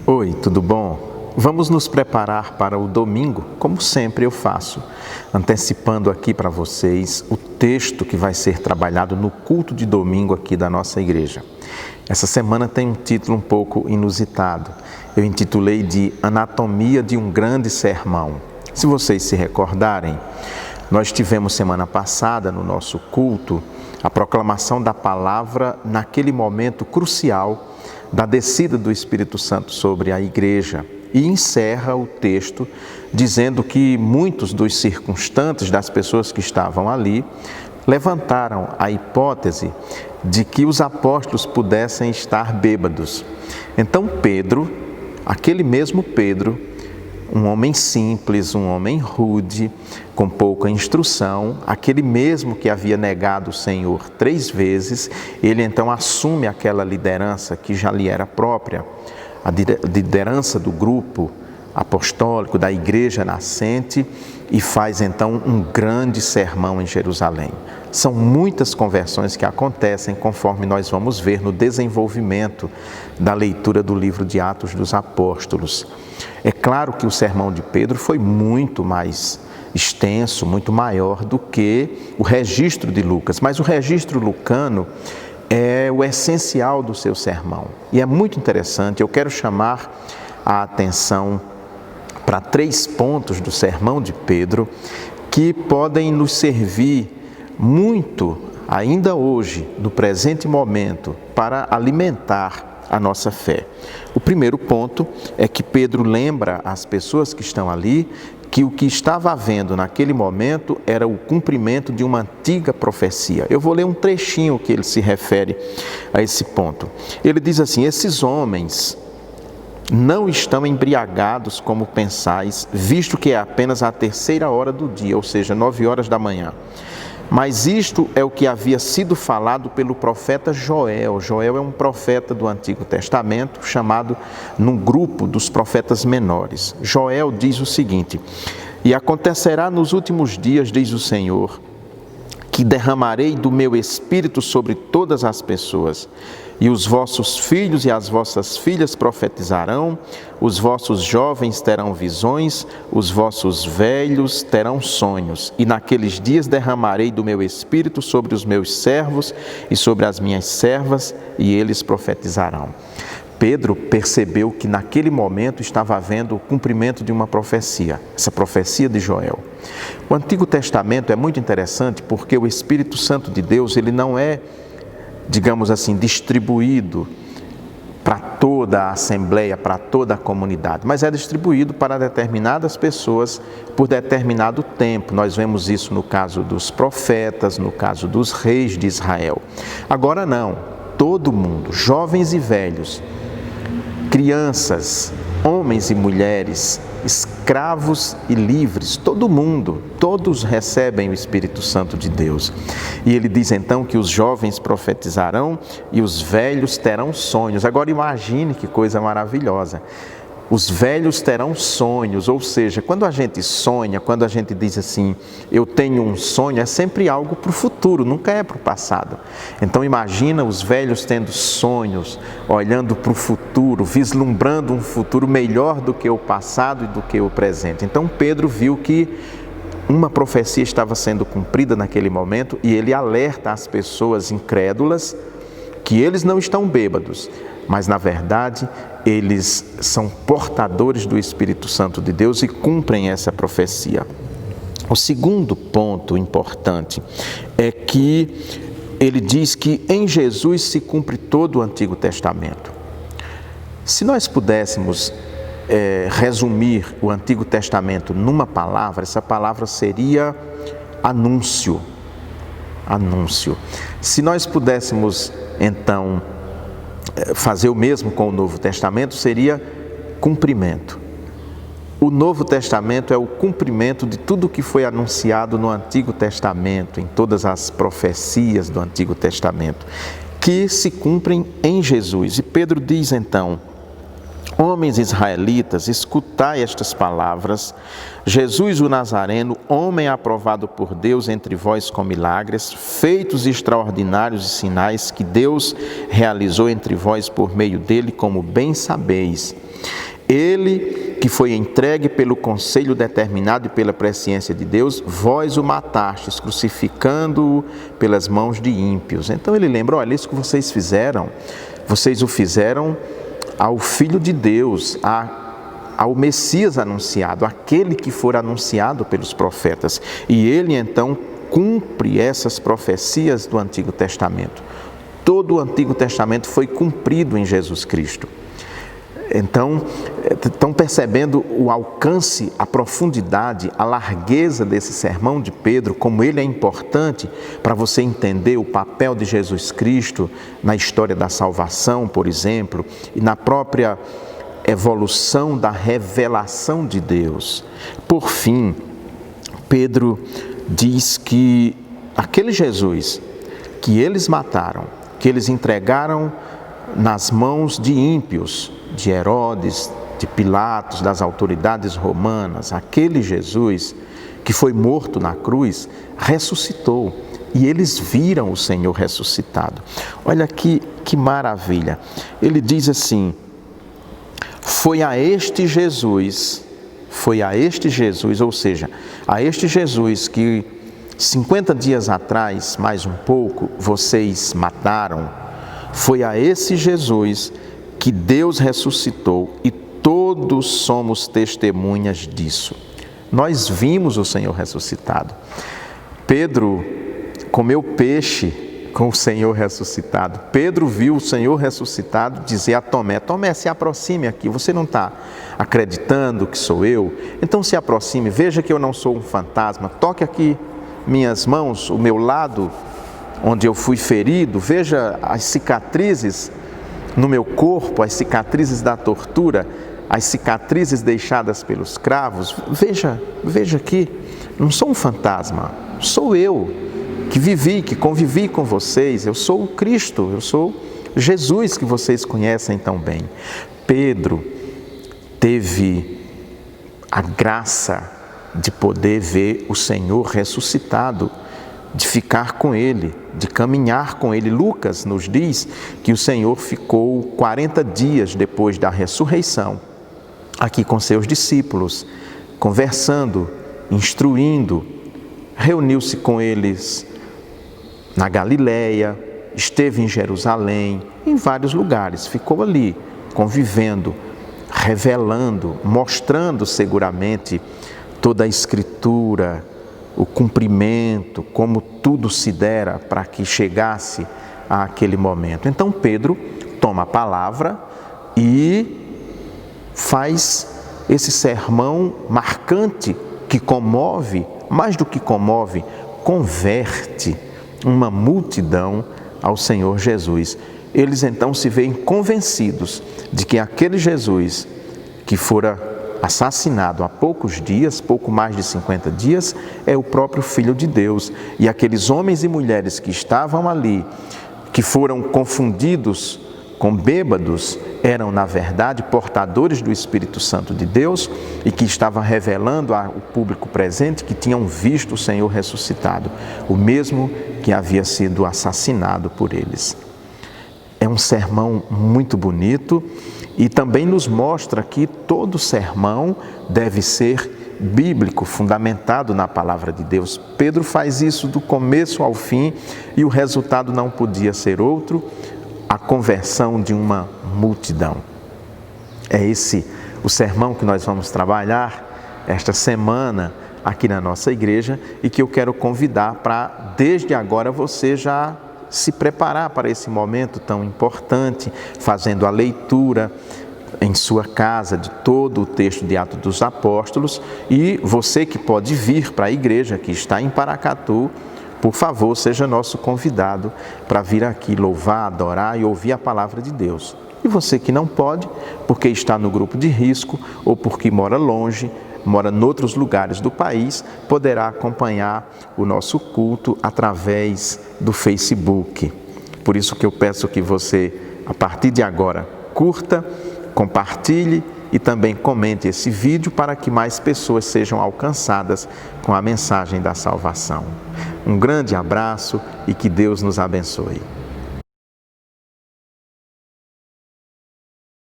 Oi, tudo bom? Vamos nos preparar para o domingo, como sempre eu faço, antecipando aqui para vocês o texto que vai ser trabalhado no culto de domingo aqui da nossa igreja. Essa semana tem um título um pouco inusitado. Eu intitulei de Anatomia de um Grande Sermão. Se vocês se recordarem, nós tivemos semana passada no nosso culto a proclamação da palavra naquele momento crucial da descida do Espírito Santo sobre a igreja, e encerra o texto dizendo que muitos dos circunstantes, das pessoas que estavam ali, levantaram a hipótese de que os apóstolos pudessem estar bêbados. Então Pedro, aquele mesmo Pedro, um homem simples, um homem rude, com pouca instrução, aquele mesmo que havia negado o Senhor 3 vezes, ele então assume aquela liderança que já lhe era própria, a liderança do grupo apostólico, da igreja nascente, e faz então um grande sermão em Jerusalém. São muitas conversões que acontecem conforme nós vamos ver no desenvolvimento da leitura do livro de Atos dos Apóstolos. É claro que o sermão de Pedro foi muito mais extenso, muito maior do que o registro de Lucas, mas o registro lucano é o essencial do seu sermão. E é muito interessante, eu quero chamar a atenção para 3 pontos do sermão de Pedro que podem nos servir muito, ainda hoje, no presente momento, para alimentar a nossa fé. O primeiro ponto é que Pedro lembra as pessoas que estão ali que o que estava havendo naquele momento era o cumprimento de uma antiga profecia. Eu vou ler um trechinho que ele se refere a esse ponto. Ele diz assim: esses homens não estão embriagados como pensais, visto que é apenas a 3ª hora do dia, ou seja, 9 horas da manhã. Mas isto é o que havia sido falado pelo profeta Joel. Joel é um profeta do Antigo Testamento, chamado num grupo dos profetas menores. Joel diz o seguinte: e acontecerá nos últimos dias, diz o Senhor, que derramarei do meu espírito sobre todas as pessoas, e os vossos filhos e as vossas filhas profetizarão, os vossos jovens terão visões, os vossos velhos terão sonhos, e naqueles dias derramarei do meu espírito sobre os meus servos e sobre as minhas servas, e eles profetizarão. Pedro percebeu que naquele momento estava havendo o cumprimento de uma profecia, essa profecia de Joel. O Antigo Testamento é muito interessante porque o Espírito Santo de Deus, ele não é, digamos assim, distribuído para toda a assembleia, para toda a comunidade, mas é distribuído para determinadas pessoas por determinado tempo. Nós vemos isso no caso dos profetas, no caso dos reis de Israel. Agora não, todo mundo, jovens e velhos, crianças, homens e mulheres, escravos e livres, todo mundo, todos recebem o Espírito Santo de Deus. E ele diz então que os jovens profetizarão e os velhos terão sonhos. Agora imagine que coisa maravilhosa. Os velhos terão sonhos, ou seja, quando a gente sonha, quando a gente diz assim, eu tenho um sonho, é sempre algo para o futuro, nunca é para o passado. Então imagina os velhos tendo sonhos, olhando para o futuro, vislumbrando um futuro melhor do que o passado e do que o presente. Então Pedro viu que uma profecia estava sendo cumprida naquele momento e ele alerta as pessoas incrédulas que eles não estão bêbados, mas na verdade eles são portadores do Espírito Santo de Deus e cumprem essa profecia. O segundo ponto importante é que ele diz que em Jesus se cumpre todo o Antigo Testamento. Se nós pudéssemos resumir o Antigo Testamento numa palavra, essa palavra seria anúncio. Anúncio. Se nós pudéssemos então fazer o mesmo com o Novo Testamento, seria cumprimento. O Novo Testamento é o cumprimento de tudo que foi anunciado no Antigo Testamento, em todas as profecias do Antigo Testamento, que se cumprem em Jesus. E Pedro diz então, Homens israelitas, escutai estas palavras. Jesus o Nazareno, homem aprovado por Deus entre vós com milagres, feitos extraordinários e sinais que Deus realizou entre vós por meio dele, como bem sabeis. Ele que foi entregue pelo conselho determinado e pela presciência de Deus, vós o matastes, crucificando-o pelas mãos de ímpios. Então ele lembra, olha, isso que vocês fizeram, vocês o fizeram ao Filho de Deus, ao Messias anunciado, aquele que for anunciado pelos profetas. E ele então cumpre essas profecias do Antigo Testamento. Todo o Antigo Testamento foi cumprido em Jesus Cristo. Então, estão percebendo o alcance, a profundidade, a largueza desse sermão de Pedro, como ele é importante para você entender o papel de Jesus Cristo na história da salvação, por exemplo, e na própria evolução da revelação de Deus. Por fim, Pedro diz que aquele Jesus que eles mataram, que eles entregaram nas mãos de ímpios, de Herodes, de Pilatos, das autoridades romanas, aquele Jesus que foi morto na cruz, ressuscitou. E eles viram o Senhor ressuscitado. Olha que maravilha. Ele diz assim, foi a este Jesus, ou seja, a este Jesus que 50 dias atrás, mais um pouco, vocês mataram, foi a esse Jesus que Deus ressuscitou e todos somos testemunhas disso. Nós vimos o Senhor ressuscitado. Pedro comeu peixe com o Senhor ressuscitado. Pedro viu o Senhor ressuscitado dizer a Tomé, Tomé, se aproxime aqui, você não está acreditando que sou eu? Então se aproxime, veja que eu não sou um fantasma, toque aqui minhas mãos, o meu lado, onde eu fui ferido, veja as cicatrizes no meu corpo, as cicatrizes da tortura, as cicatrizes deixadas pelos cravos. Veja aqui, não sou um fantasma, sou eu que vivi, que convivi com vocês, eu sou o Cristo, eu sou Jesus que vocês conhecem tão bem. Pedro teve a graça de poder ver o Senhor ressuscitado, de ficar com Ele, de caminhar com Ele. Lucas nos diz que o Senhor ficou 40 dias depois da ressurreição, aqui com seus discípulos, conversando, instruindo, reuniu-se com eles na Galileia, esteve em Jerusalém, em vários lugares, ficou ali, convivendo, revelando, mostrando seguramente toda a Escritura, o cumprimento, como tudo se dera para que chegasse àquele momento. Então Pedro toma a palavra e faz esse sermão marcante que comove, mais do que comove, converte uma multidão ao Senhor Jesus. Eles então se veem convencidos de que aquele Jesus que fora assassinado há poucos dias, pouco mais de 50 dias, é o próprio Filho de Deus. E aqueles homens e mulheres que estavam ali, que foram confundidos com bêbados, eram na verdade portadores do Espírito Santo de Deus e que estavam revelando ao público presente que tinham visto o Senhor ressuscitado, o mesmo que havia sido assassinado por eles. É um sermão muito bonito e também nos mostra que todo sermão deve ser bíblico, fundamentado na palavra de Deus. Pedro faz isso do começo ao fim e o resultado não podia ser outro, a conversão de uma multidão. É esse o sermão que nós vamos trabalhar esta semana aqui na nossa igreja e que eu quero convidar para, desde agora, você já se preparar para esse momento tão importante, fazendo a leitura em sua casa de todo o texto de Atos dos Apóstolos, e você que pode vir para a igreja que está em Paracatu, por favor, seja nosso convidado para vir aqui louvar, adorar e ouvir a palavra de Deus. E você que não pode, porque está no grupo de risco ou porque mora longe, mora em outros lugares do país, poderá acompanhar o nosso culto através do Facebook. Por isso que eu peço que você, a partir de agora, curta, compartilhe e também comente esse vídeo para que mais pessoas sejam alcançadas com a mensagem da salvação. Um grande abraço e que Deus nos abençoe.